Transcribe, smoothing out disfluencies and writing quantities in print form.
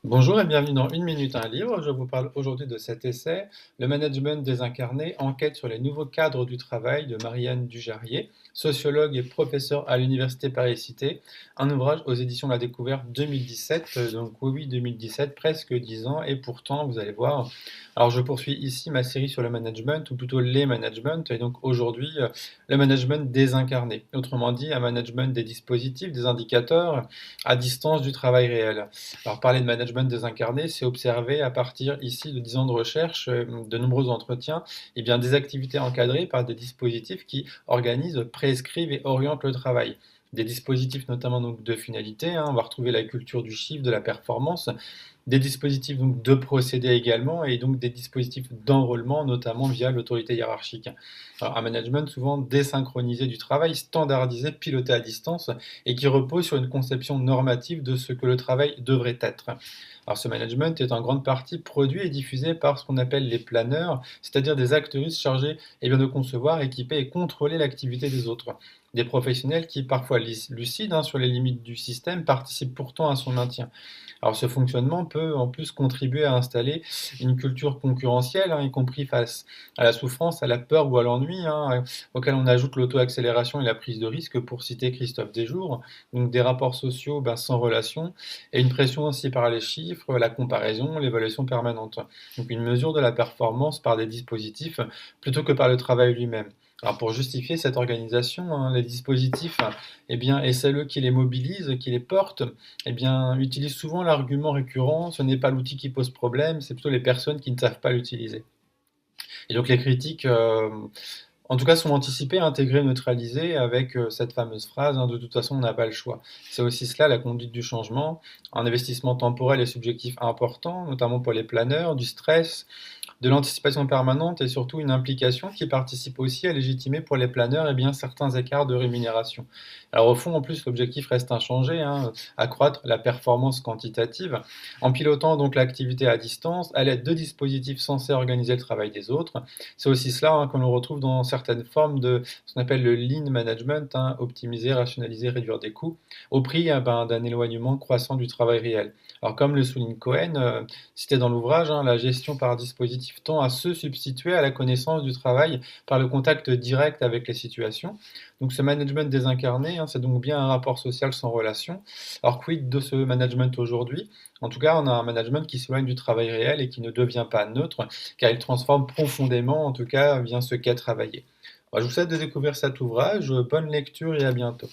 Bonjour et bienvenue dans Une minute un livre. Je vous parle aujourd'hui de cet essai, Le management désincarné, enquête sur les nouveaux cadres du travail de Marianne Dujarrier, sociologue et professeure à l'Université Paris-Cité, un ouvrage aux éditions La Découverte 2017, donc oui 2017, presque 10 ans, et pourtant vous allez voir. Alors je poursuis ici ma série sur le management, ou plutôt les managements, et donc aujourd'hui le management désincarné, autrement dit un management des dispositifs, des indicateurs à distance du travail réel. Alors, parler de management désincarné, c'est observer à partir ici de 10 ans de recherche, de nombreux entretiens, et bien des activités encadrées par des dispositifs qui organisent, prescrivent et orientent le travail. Des dispositifs notamment donc de finalité, hein, on va retrouver la culture du chiffre, de la performance, des dispositifs donc de procédés également, et donc des dispositifs d'enrôlement, notamment via l'autorité hiérarchique. Alors, un management souvent désynchronisé du travail, standardisé, piloté à distance, et qui repose sur une conception normative de ce que le travail devrait être. Alors ce management est en grande partie produit et diffusé par ce qu'on appelle les planeurs, c'est-à-dire des acteuristes chargés bien, de concevoir, équiper et contrôler l'activité des autres. Des professionnels qui, parfois lucides sur les limites du système, participent pourtant à son maintien. Alors ce fonctionnement peut en plus contribuer à installer une culture concurrentielle, y compris face à la souffrance, à la peur ou à l'ennui, auquel on ajoute l'auto-accélération et la prise de risque, pour citer Christophe Desjours, donc des rapports sociaux sans relation, et une pression aussi par les chiffres, la comparaison, l'évaluation permanente. Donc une mesure de la performance par des dispositifs plutôt que par le travail lui-même. Alors pour justifier cette organisation, les dispositifs et celles qui les mobilisent, qui les portent, utilisent souvent l'argument récurrent, ce n'est pas l'outil qui pose problème, c'est plutôt les personnes qui ne savent pas l'utiliser. Et donc les critiques, en tout cas, sont anticipées, intégrées, neutralisées avec cette fameuse phrase, de toute façon, on n'a pas le choix. C'est aussi cela la conduite du changement, un investissement temporel et subjectif important, notamment pour les planeurs, du stress, de l'anticipation permanente et surtout une implication qui participe aussi à légitimer pour les planeurs certains écarts de rémunération. Alors au fond, en plus, l'objectif reste inchangé, accroître la performance quantitative en pilotant donc l'activité à distance à l'aide de dispositifs censés organiser le travail des autres. C'est aussi cela que l'on retrouve dans certaines formes de ce qu'on appelle le lean management, optimiser, rationaliser, réduire des coûts, au prix d'un éloignement croissant du travail réel. Alors comme le souligne Cohen, cité dans l'ouvrage, la gestion par dispositif tend à se substituer à la connaissance du travail par le contact direct avec les situations. Donc ce management désincarné, c'est donc bien un rapport social sans relation. Alors quid de ce management aujourd'hui? En tout cas, on a un management qui s'éloigne du travail réel et qui ne devient pas neutre, car il transforme profondément, en tout cas, bien ce qu'est travailler. Alors, je vous souhaite de découvrir cet ouvrage. Bonne lecture et à bientôt.